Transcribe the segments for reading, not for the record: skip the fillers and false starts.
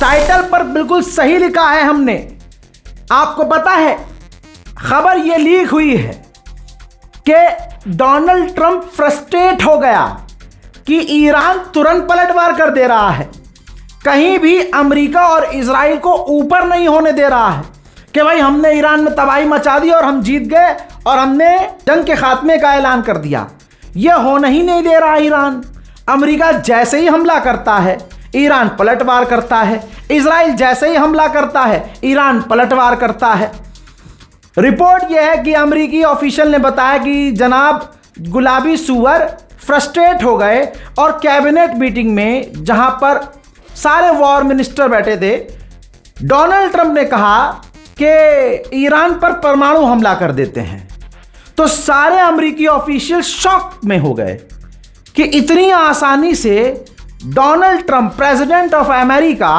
Title पर बिल्कुल सही लिखा है हमने। आपको पता है खबर यह लीक हुई है कि डोनाल्ड ट्रंप फ्रस्ट्रेट हो गया कि ईरान तुरंत पलटवार कर दे रहा है, कहीं भी अमेरिका और इजराइल को ऊपर नहीं होने दे रहा है कि भाई हमने ईरान में तबाही मचा दी और हम जीत गए और हमने जंग के खात्मे का ऐलान कर दिया। यह होने ही नहीं दे रहा ईरान। अमेरिका जैसे ही हमला करता है ईरान पलटवार करता है, इजराइल जैसे ही हमला करता है ईरान पलटवार करता है। रिपोर्ट यह है कि अमेरिकी ऑफिशियल ने बताया कि जनाब गुलाबी सुअर फ्रस्ट्रेट हो गए और कैबिनेट मीटिंग में जहां पर सारे वॉर मिनिस्टर बैठे थे, डोनाल्ड ट्रंप ने कहा कि ईरान पर परमाणु हमला कर देते हैं। तो सारे अमेरिकी ऑफिशियल शॉक में हो गए कि इतनी आसानी से Donald Trump president of America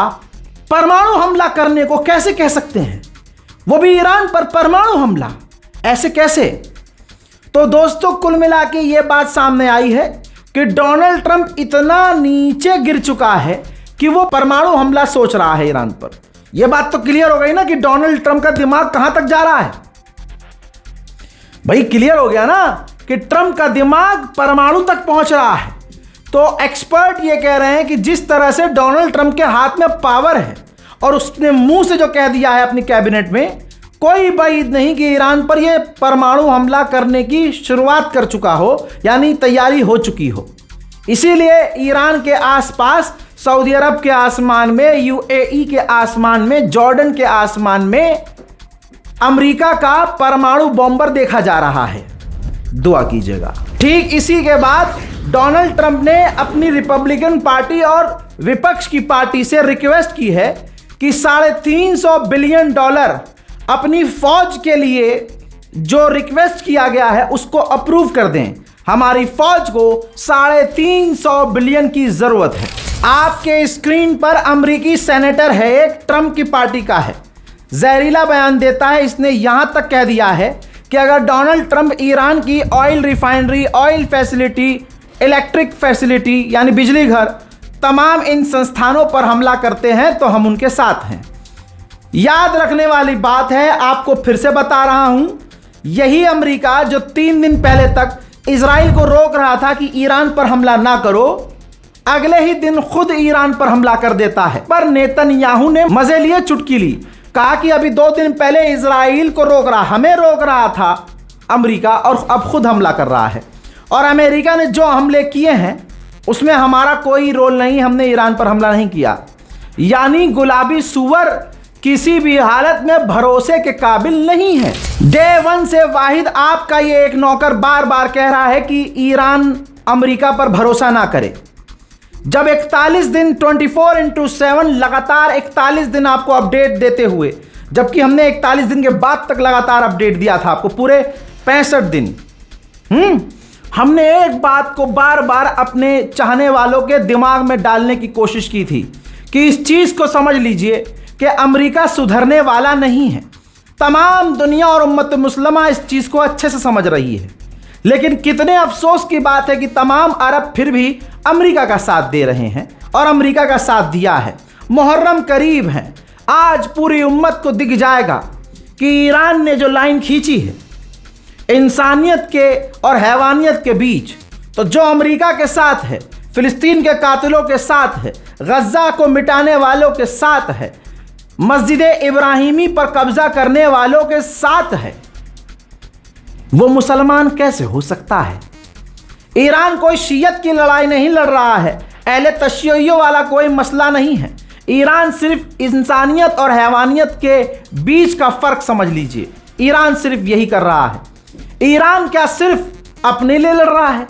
परमाणु हमला करने को कैसे कह सकते हैं, वो भी ईरान पर परमाणु हमला, ऐसे कैसे। तो दोस्तों कुल मिला के ये बात सामने आई है कि डोनाल्ड ट्रंप इतना नीचे गिर चुका है कि वो परमाणु हमला सोच रहा है ईरान पर। यह बात तो क्लियर हो गई ना कि डोनाल्ड ट्रंप का दिमाग कहां तक जा रहा है। भाई क्लियर हो गया ना कि ट्रंप का दिमाग परमाणु तक पहुंच रहा है। तो एक्सपर्ट ये कह रहे हैं कि जिस तरह से डोनाल्ड ट्रंप के हाथ में पावर है और उसने मुंह से जो कह दिया है अपनी कैबिनेट में, कोई बात नहीं कि ईरान पर यह परमाणु हमला करने की शुरुआत कर चुका हो, यानी तैयारी हो चुकी हो। इसीलिए ईरान के आसपास सऊदी अरब के आसमान में, यूएई के आसमान में, जॉर्डन के आसमान में अमेरिका का परमाणु बॉम्बर देखा जा रहा है। दुआ कीजिएगा। ठीक इसी के बाद डोनाल्ड ट्रंप ने अपनी रिपब्लिकन पार्टी और विपक्ष की पार्टी से रिक्वेस्ट की है कि $350 बिलियन अपनी फौज के लिए जो रिक्वेस्ट किया गया है उसको अप्रूव कर दें। हमारी फौज को $350 बिलियन की जरूरत है। आपके स्क्रीन पर अमेरिकी सेनेटर है, एक ट्रंप की पार्टी का है, जहरीला बयान देता है। इसने यहां तक कह दिया है कि अगर डोनाल्ड ट्रंप ईरान की oil refinery, oil facility, electric facility यानी बिजली घर, तमाम इन संस्थानों पर हमला करते हैं तो हम उनके साथ हैं। याद रखने वाली बात है, आपको फिर से बता रहा हूं, यही अमेरिका जो 3 दिन पहले तक इजराइल को रोक रहा था कि ईरान पर हमला ना करो, अगले ही दिन खुद ईरान पर हमला कर देता है। पर नेतन्याहू ने मजे लिए चुटकी ली, कहा कि अभी 2 दिन पहले इजराइल को रोक रहा, हमें रोक रहा था अमेरिका, और अब खुद हमला कर रहा है। और अमेरिका ने जो हमले किए हैं उसमें हमारा कोई रोल नहीं, हमने ईरान पर हमला नहीं किया। यानी गुलाबी सुअर किसी भी हालत में भरोसे के काबिल नहीं है। डे 1 से वाहिद आपका ये एक नौकर बार बार कह रहा है कि ईरान अमेरिका पर भरोसा ना करे। जब 41 दिन 24/7 लगातार 41 दिन आपको अपडेट देते हुए, जबकि हमने 41 दिन के बाद तक लगातार अपडेट दिया था आपको, पूरे 65 दिन, हमने एक बात को बार बार अपने चाहने वालों के दिमाग में डालने की कोशिश की थी कि इस चीज को समझ लीजिए कि अमेरिका सुधरने वाला नहीं है। तमाम दुनिया और उम्मत मुस्लिमा इस चीज को अच्छे से समझ रही है। लेकिन कितने अफसोस की बात है कि तमाम अरब फिर भी अमेरिका का साथ दे रहे हैं और अमेरिका का साथ दिया है। मुहर्रम करीब है, आज पूरी उम्मत को दिख जाएगा कि ईरान ने जो लाइन खींची है इंसानियत के और हैवानियत के बीच, तो जो अमेरिका के साथ है, फिलिस्तीन के कातिलों के साथ है, गज्जा को मिटाने वालों के साथ है, मस्जिद इब्राहिमी पर कब्जा करने वालों के साथ है, वो मुसलमान कैसे हो सकता है। ईरान कोई शियत की लड़ाई नहीं लड़ रहा है, अहले तशय्युओं वाला कोई मसला नहीं है। ईरान सिर्फ इंसानियत और हैवानियत के बीच का फर्क समझ लीजिए। ईरान सिर्फ यही कर रहा है। ईरान क्या सिर्फ अपने लिए लड़ रहा है,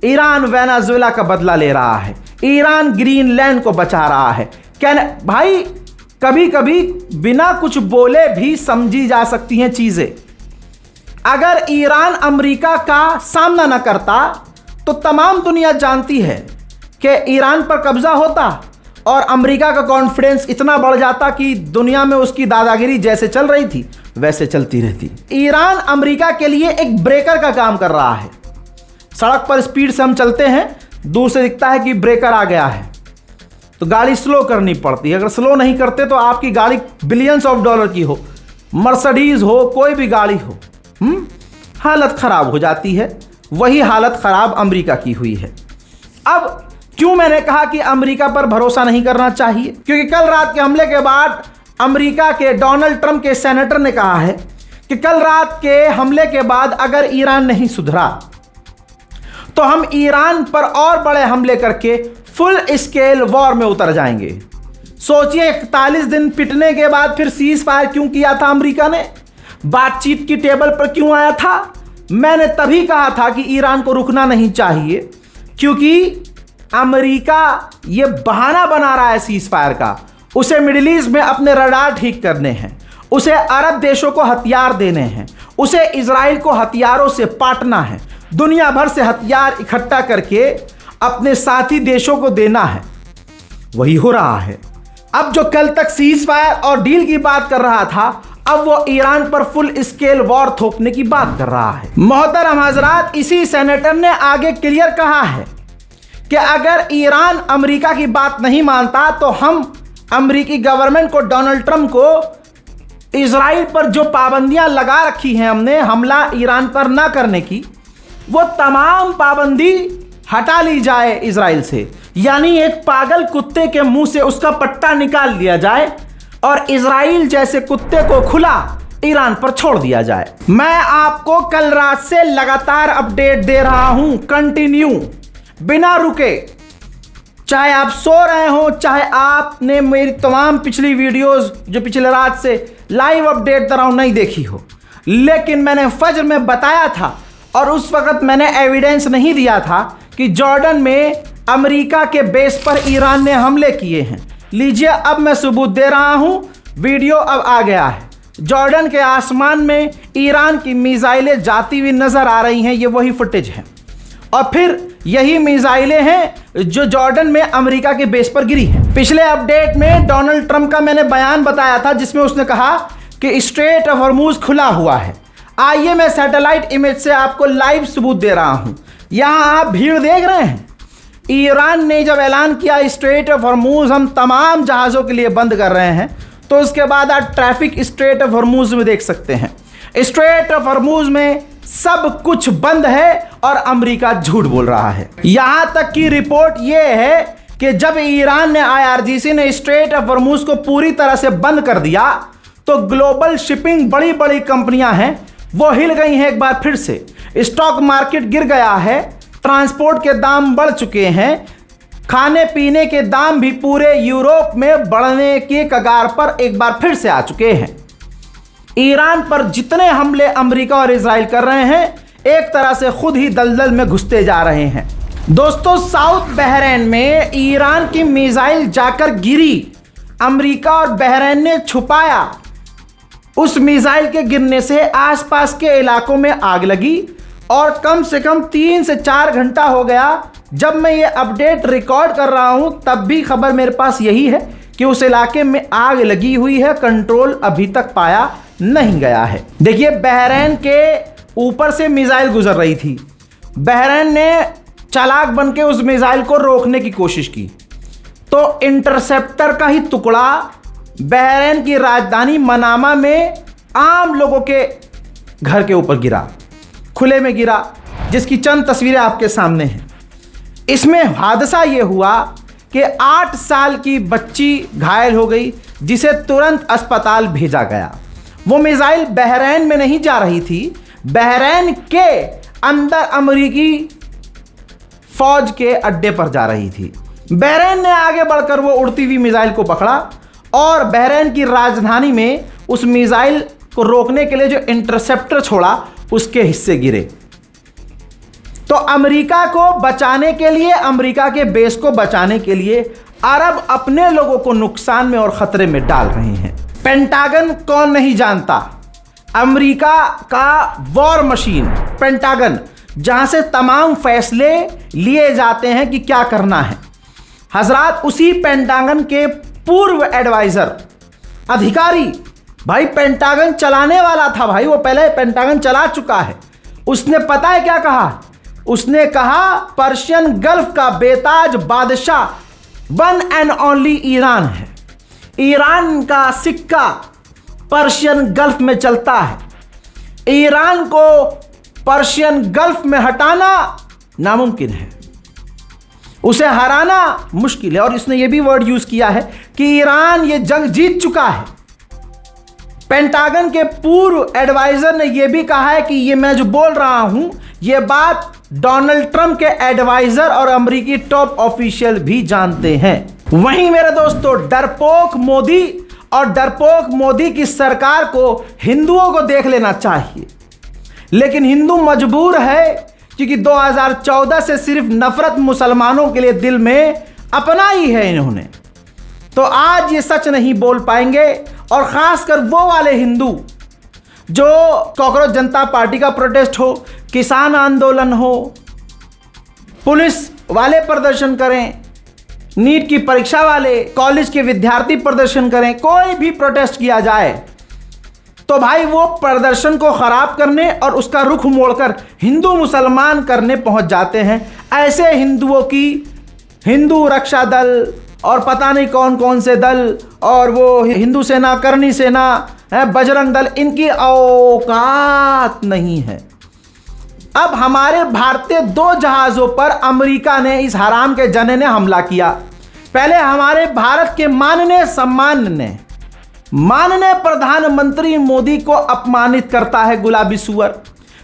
ईरान वेनेजुएला का बदला ले रहा है, ईरान ग्रीनलैंड को बचा रहा है। क्या भाई, कभी कभी बिना कुछ बोले भी समझी जा सकती हैं चीजें। अगर ईरान अमेरिका का सामना न करता तो तमाम दुनिया जानती है कि ईरान पर कब्जा होता और अमेरिका का कॉन्फिडेंस इतना बढ़ जाता कि दुनिया में उसकी दादागिरी जैसे चल रही थी वैसे चलती रहती। ईरान अमेरिका के लिए एक ब्रेकर का काम कर रहा है। सड़क पर स्पीड से हम चलते हैं, दूर से दिखता है कि ब्रेकर आ गया है, तो गाड़ी स्लो करनी पड़ती है। अगर स्लो नहीं करते तो आपकी गाड़ी बिलियंस ऑफ डॉलर की हो, मर्सिडीज हो, कोई भी गाड़ी हो, हालत ख़राब हो जाती है। वही हालत ख़राब अमेरिका की हुई है। अब क्यों मैंने कहा कि अमेरिका पर भरोसा नहीं करना चाहिए? क्योंकि कल रात के हमले के बाद अमेरिका के डोनाल्ड ट्रंप के सेनेटर ने कहा है कि कल रात के हमले के बाद अगर ईरान नहीं सुधरा तो हम ईरान पर और बड़े हमले करके फुल स्केल वॉर में उतर जाएंगे। सोचिए 41 दिन पिटने के बाद फिर सीज फायर क्यों किया था अमेरिका ने? बातचीत की टेबल पर क्यों आया था? मैंने तभी कहा था कि ईरान को रुकना नहीं चाहिए, क्योंकि अमेरिका ये बहाना बना रहा है सीज फायर का। उसे मिडिल ईस्ट में अपने रडार ठीक करने हैं, उसे अरब देशों को हथियार देने हैं, उसे इजराइल को हथियारों से पाटना है, दुनिया भर से हथियार इकट्ठा करके अपने साथी देशों को देना है। वही हो रहा है। अब जो कल तक सीज फायर और डील की बात कर रहा था, अब वो ईरान पर फुल स्केल वॉर थोपने की बात कर रहा है। मोहतरम हजरात, इसी सेनेटर ने आगे क्लियर कहा है कि अगर ईरान अमेरिका की बात नहीं मानता तो हम अमेरिकी गवर्नमेंट को, डोनाल्ड ट्रंप को, इजराइल पर जो पाबंदियां लगा रखी हैं हमने हमला ईरान पर ना करने की, वो तमाम पाबंदी हटा ली जाए इजराइल से। यानी एक पागल कुत्ते के मुंह से उसका पट्टा निकाल दिया जाए और इजराइल जैसे कुत्ते को खुला ईरान पर छोड़ दिया जाए। मैं आपको कल रात से लगातार अपडेट दे रहा हूं, कंटिन्यू, बिना रुके। चाहे आप सो रहे हो, चाहे आपने मेरी तमाम पिछली वीडियोस जो पिछले रात से लाइव अपडेट दे रहा हूं नहीं देखी हो, लेकिन मैंने फज्र में बताया था और उस वक्त मैंने एविडेंस नहीं दिया था कि जॉर्डन में अमेरिका के बेस पर ईरान ने हमले किए हैं। लीजिए, अब मैं सबूत दे रहा हूं, वीडियो अब आ गया है। जॉर्डन के आसमान में ईरान की मिसाइलें जाती हुई नजर आ रही हैं, ये वही फुटेज है। और फिर यही मिसाइलें हैं जो जॉर्डन में अमेरिका के बेस पर गिरी हैं। पिछले अपडेट में डोनाल्ड ट्रंप का मैंने बयान बताया था जिसमें उसने कहा कि स्ट्रेट ऑफ हॉर्मुज खुला हुआ है। आइए मैं सैटेलाइट इमेज से आपको लाइव सबूत दे रहा हूं। यहां आप भीड़ देख रहे हैं। ईरान ने जब ऐलान किया स्ट्रेट ऑफ हॉर्मुज हम तमाम जहाज़ों के लिए बंद कर रहे हैं, तो उसके बाद आप ट्रैफिक स्ट्रेट ऑफ हॉर्मुज में देख सकते हैं। स्ट्रेट ऑफ हॉर्मुज में सब कुछ बंद है और अमेरिका झूठ बोल रहा है। यहां तक की रिपोर्ट यह है कि जब ईरान ने, IRGC ने स्ट्रेट ऑफ हॉर्मुज को पूरी तरह से बंद कर दिया तो ग्लोबल शिपिंग बड़ी बड़ी कंपनियां हैं वो हिल गई हैं एक बार फिर से। स्टॉक मार्केट गिर गया है, ट्रांसपोर्ट के दाम बढ़ चुके हैं, खाने पीने के दाम भी पूरे यूरोप में बढ़ने के कगार पर एक बार फिर से आ चुके हैं। ईरान पर जितने हमले अमेरिका और इजराइल कर रहे हैं, एक तरह से खुद ही दलदल में घुसते जा रहे हैं। दोस्तों, साउथ बहरीन में ईरान की मिसाइल जाकर गिरी, अमेरिका और बहरीन ने छुपाया। उस मिसाइल के गिरने से आसपास के इलाकों में आग लगी और कम से कम 3 से 4 घंटा हो गया। जब मैं ये अपडेट रिकॉर्ड कर रहा हूं तब भी खबर मेरे पास यही है कि उस इलाके में आग लगी हुई है, कंट्रोल अभी तक पाया नहीं गया है। देखिए, बहरीन के ऊपर से मिसाइल गुजर रही थी। बहरीन ने चालाक बन के उस मिसाइल को रोकने की कोशिश की तो इंटरसेप्टर का ही टुकड़ा बहरीन की राजधानी मनामा में आम लोगों के घर के ऊपर गिरा, खुले में गिरा, जिसकी चंद तस्वीरें आपके सामने हैं। इसमें हादसा ये हुआ कि 8 साल की बच्ची घायल हो गई, जिसे तुरंत अस्पताल भेजा गया। वो मिसाइल बहरीन में नहीं जा रही थी, बहरीन के अंदर अमेरिकी फौज के अड्डे पर जा रही थी। बहरीन ने आगे बढ़कर वो उड़ती हुई मिसाइल को पकड़ा और बहरीन की राजधानी में उस मिसाइल को रोकने के लिए जो इंटरसेप्टर छोड़ा उसके हिस्से गिरे। तो अमेरिका को बचाने के लिए, अमेरिका के बेस को बचाने के लिए अरब अपने लोगों को नुकसान में और खतरे में डाल रहे हैं। पेंटागन कौन नहीं जानता, अमेरिका का वॉर मशीन पेंटागन, जहां से तमाम फैसले लिए जाते हैं कि क्या करना है। हजरात, उसी पेंटागन के पूर्व एडवाइजर अधिकारी, भाई पेंटागन चलाने वाला था, भाई वो पहले पेंटागन चला चुका है। उसने पता है क्या कहा? उसने कहा पर्शियन गल्फ का बेताज बादशाह वन एंड ओनली ईरान है। ईरान का सिक्का पर्शियन गल्फ में चलता है। ईरान को पर्शियन गल्फ में हटाना नामुमकिन है, उसे हराना मुश्किल है। और इसने यह भी वर्ड यूज किया है कि ईरान ये जंग जीत चुका है। पेंटागन के पूर्व एडवाइजर ने यह भी कहा है कि ये मैं जो बोल रहा हूं ये बात डोनाल्ड ट्रंप के एडवाइजर और अमेरिकी टॉप ऑफिशियल भी जानते हैं। वहीं मेरे दोस्तों, डरपोक मोदी और डरपोक मोदी की सरकार को हिंदुओं को देख लेना चाहिए, लेकिन हिंदू मजबूर है क्योंकि 2014 से सिर्फ नफरत मुसलमानों के लिए दिल में अपनाई है इन्होंने। तो आज ये सच नहीं बोल पाएंगे, और खासकर वो वाले हिंदू जो कॉकरोच जनता पार्टी का प्रोटेस्ट हो, किसान आंदोलन हो, पुलिस वाले प्रदर्शन करें, नीट की परीक्षा वाले, कॉलेज के विद्यार्थी प्रदर्शन करें, कोई भी प्रोटेस्ट किया जाए तो भाई वो प्रदर्शन को खराब करने और उसका रुख मोड़कर हिंदू मुसलमान करने पहुंच जाते हैं। ऐसे हिंदुओं की हिंदू रक्षा दल और पता नहीं कौन कौन से दल और वो हिंदू सेना, करनी सेना, बजरंग दल, इनकी औकात नहीं है। अब हमारे भारतीय 2 जहाज़ों पर अमेरिका ने, इस हराम के जने ने हमला किया। पहले हमारे भारत के माननीय प्रधानमंत्री मोदी को अपमानित करता है गुलाबी सुअर,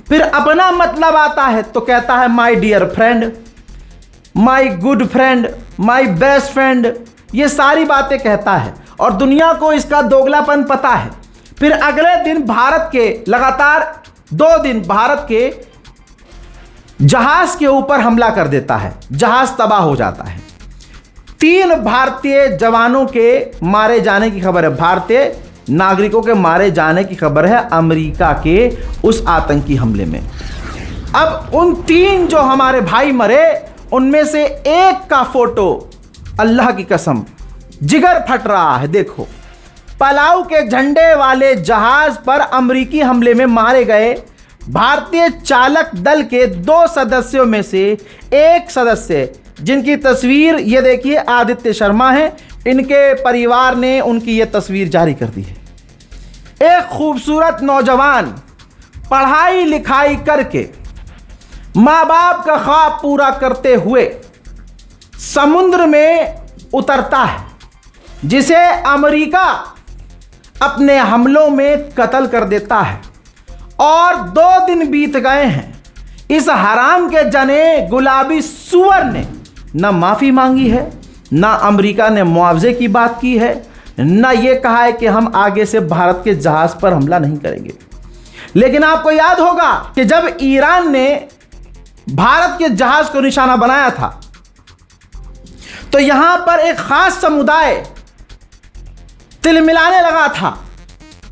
फिर अपना मतलब आता है तो कहता है my dear friend, my good friend, my best friend, ये सारी बातें कहता है और दुनिया को इसका दोगलापन पता है। फिर अगले दिन भारत के लगातार 2 दिन भारत के जहाज के ऊपर हमला कर देता है, जहाज तबाह हो जाता है। 3 भारतीय जवानों के मारे जाने की खबर है, भारतीय नागरिकों के मारे जाने की खबर है अमेरिका के उस आतंकी हमले में। अब उन 3 जो हमारे भाई मरे उनमें से एक का फोटो, अल्लाह की कसम जिगर फट रहा है। देखो, पलाऊ के झंडे वाले जहाज पर अमेरिकी हमले में मारे गए भारतीय चालक दल के 2 सदस्यों में से एक सदस्य, जिनकी तस्वीर ये देखिए आदित्य शर्मा है, इनके परिवार ने उनकी ये तस्वीर जारी कर दी है। एक खूबसूरत नौजवान पढ़ाई लिखाई करके माँ बाप का ख्वाब पूरा करते हुए समुद्र में उतरता है, जिसे अमेरिका अपने हमलों में कत्ल कर देता है। और 2 दिन बीत गए हैं, इस हराम के जने गुलाबी सुअर ने न माफ़ी मांगी है, ना अमेरिका ने मुआवजे की बात की है, ना ये कहा है कि हम आगे से भारत के जहाज़ पर हमला नहीं करेंगे। लेकिन आपको याद होगा कि जब ईरान ने भारत के जहाज़ को निशाना बनाया था तो यहां पर एक खास समुदाय तिलमिलाने लगा था,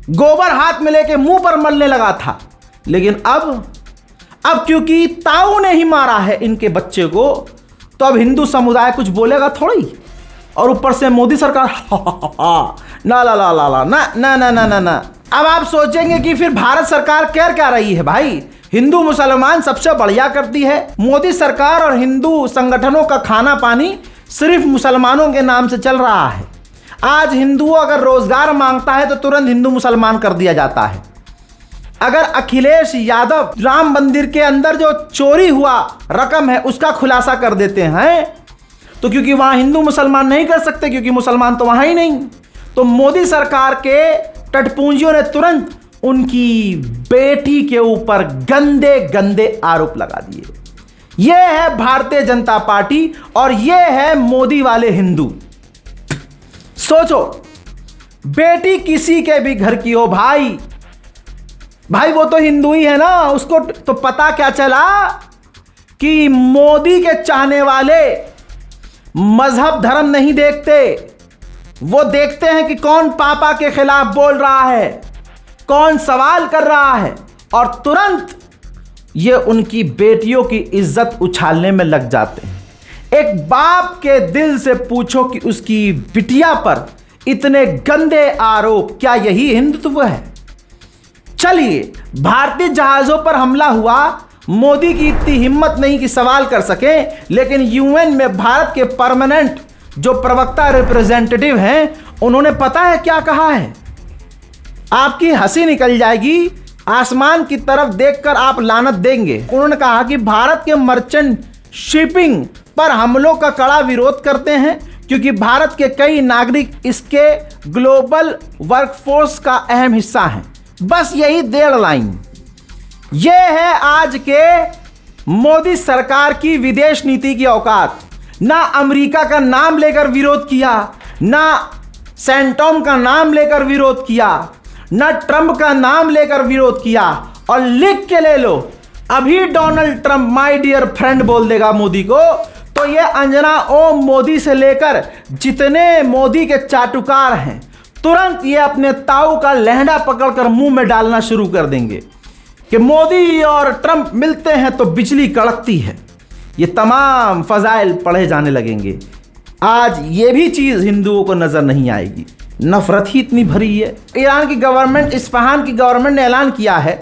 गोबर हाथ में लेके मुंह पर मलने लगा था। लेकिन अब क्योंकि ताऊ ने ही मारा है इनके बच्चे को, तो अब हिंदू समुदाय कुछ बोलेगा थोड़ी। और ऊपर से मोदी सरकार ना ला ला ला ला ना ना ना ना ना ना। अब आप सोचेंगे कि फिर भारत सरकार कह क्या रही है भाई, हिंदू मुसलमान सबसे बढ़िया करती है। मोदी सरकार और हिंदू संगठनों का खाना पानी सिर्फ मुसलमानों के नाम से चल रहा है। आज हिंदुओं अगर रोजगार मांगता है तो तुरंत हिंदू मुसलमान कर दिया जाता है। अगर अखिलेश यादव राम मंदिर के अंदर जो चोरी हुआ रकम है उसका खुलासा कर देते हैं तो क्योंकि वहां हिंदू मुसलमान नहीं कर सकते, क्योंकि मुसलमान तो वहां ही नहीं, तो मोदी सरकार के टटपूंजियों ने तुरंत उनकी बेटी के ऊपर गंदे गंदे आरोप लगा दिए। यह है भारतीय जनता पार्टी और यह है मोदी वाले हिंदू। सोचो, बेटी किसी के भी घर की हो भाई वो तो हिंदू ही है ना, उसको तो पता क्या चला कि मोदी के चाहने वाले मजहब धर्म नहीं देखते, वो देखते हैं कि कौन पापा के खिलाफ बोल रहा है, कौन सवाल कर रहा है, और तुरंत ये उनकी बेटियों की इज्जत उछालने में लग जाते हैं। एक बाप के दिल से पूछो कि उसकी बिटिया पर इतने गंदे आरोप, क्या यही हिंदुत्व है? चलिए, भारतीय जहाजों पर हमला हुआ, मोदी की इतनी हिम्मत नहीं कि सवाल कर सके, लेकिन यूएन में भारत के परमानेंट जो प्रवक्ता रिप्रेजेंटेटिव हैं, उन्होंने पता है क्या कहा है? आपकी हंसी निकल जाएगी, आसमान की तरफ देखकर आप लानत देंगे। उन्होंने कहा कि भारत के मर्चेंट शिपिंग पर हमलों का कड़ा विरोध करते हैं क्योंकि भारत के कई नागरिक इसके ग्लोबल वर्कफोर्स का अहम हिस्सा हैं। बस यही 1.5 लाइन। यह है आज के मोदी सरकार की विदेश नीति की औकात। ना अमेरिका का नाम लेकर विरोध किया, ना सेंटोम का नाम लेकर विरोध किया, ना ट्रंप का नाम लेकर विरोध किया। और लिख के ले लो, अभी Donald Trump my dear friend बोल देगा मोदी को, तो ये अंजना ओम मोदी से लेकर जितने मोदी के चाटुकार हैं, तुरंत ये अपने ताऊ का लहंगा पकड़कर मुंह में डालना शुरू कर देंगे कि मोदी और ट्रंप मिलते हैं तो बिजली कड़कती है। ये तमाम फजाइल पढ़े जाने लगेंगे। आज ये भी चीज़ हिंदुओं को नज़र नहीं आएगी। नफरत ही इतनी भरी है। ईरान की गवर्नमेंट, इस्फहान की गवर्नमेंट ने ऐलान किया है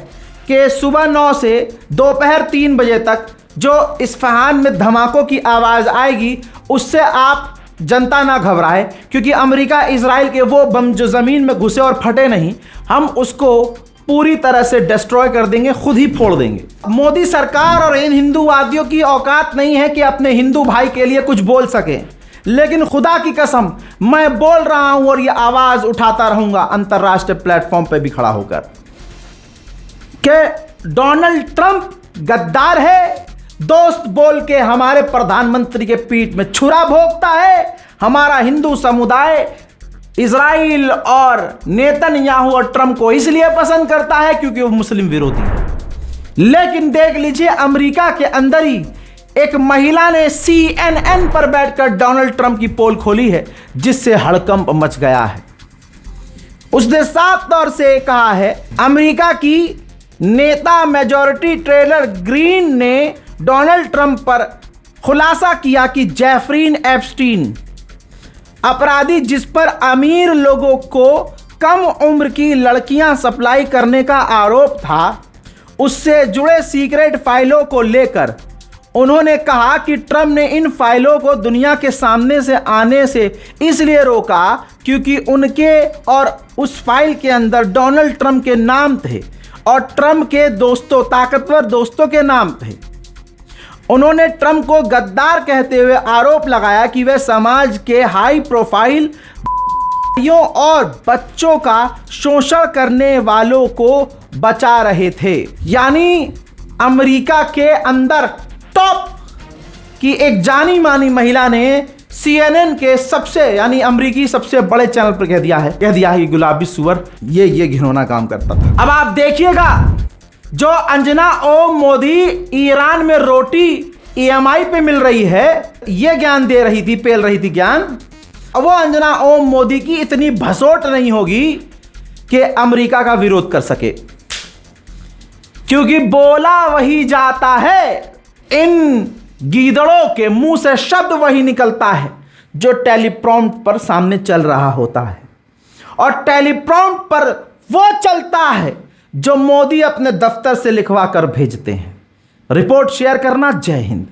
कि सुबह 9 से दोपहर 3 बजे तक जो इस्फहान में धमाकों की आवाज़ आएगी, उससे आप जनता ना घबराए, क्योंकि अमेरिका इजराइल के वो बम जो ज़मीन में घुसे और फटे नहीं, हम उसको पूरी तरह से डिस्ट्रॉय कर देंगे, खुद ही फोड़ देंगे। मोदी सरकार और इन हिंदूवादियों की औकात नहीं है कि अपने हिंदू भाई के लिए कुछ बोल सकें, लेकिन खुदा की कसम मैं बोल रहा हूं और ये आवाज़ उठाता रहूंगा अंतर्राष्ट्रीय प्लेटफॉर्म पे भी खड़ा होकर कि डोनाल्ड ट्रंप गद्दार है, दोस्त बोल के हमारे प्रधानमंत्री के पीठ में छुरा भोंकता है। हमारा हिंदू समुदाय इजराइल और नेतन्याहू और ट्रंप को इसलिए पसंद करता है क्योंकि वो मुस्लिम विरोधी है। लेकिन देख लीजिए, अमेरिका के अंदर ही एक महिला ने CNN पर बैठकर डोनाल्ड ट्रंप की पोल खोली है, जिससे हड़कंप मच गया है। उसने साफ तौर से कहा है, अमेरिका की नेता मेजॉरिटी ट्रेलर ग्रीन ने डोनाल्ड ट्रंप पर खुलासा किया कि जेफरीन एप्स्टीन, अपराधी जिस पर अमीर लोगों को कम उम्र की लड़कियां सप्लाई करने का आरोप था, उससे जुड़े सीक्रेट फाइलों को लेकर उन्होंने कहा कि ट्रंप ने इन फाइलों को दुनिया के सामने से आने से इसलिए रोका क्योंकि उनके और उस फाइल के अंदर डोनाल्ड ट्रंप के नाम थे और ट्रंप के दोस्तों, ताकतवर दोस्तों के नाम थे। उन्होंने ट्रंप को गद्दार कहते हुए आरोप लगाया कि वे समाज के हाई प्रोफाइल और बच्चों का शोषण करने वालों को बचा रहे थे। यानी अमेरिका के अंदर टॉप की एक जानी मानी महिला ने CNN के सबसे, यानी अमेरिकी सबसे बड़े चैनल पर कह दिया है कि गुलाबी सुअर ये घिनौना काम करता था। अब आप देखिएगा, जो अंजना ओम मोदी ईरान में रोटी EMI पे मिल रही है, ये ज्ञान दे रही थी, पेल रही थी ज्ञान, वो अंजना ओम मोदी की इतनी भसोट नहीं होगी कि अमेरिका का विरोध कर सके, क्योंकि बोला वही जाता है। इन गीदड़ों के मुंह से शब्द वही निकलता है जो टेलीप्रॉम्प्ट पर सामने चल रहा होता है, और टेलीप्रॉम्प्ट पर वो चलता है जो मोदी अपने दफ्तर से लिखवा कर भेजते हैं। रिपोर्ट शेयर करना। जय हिंद।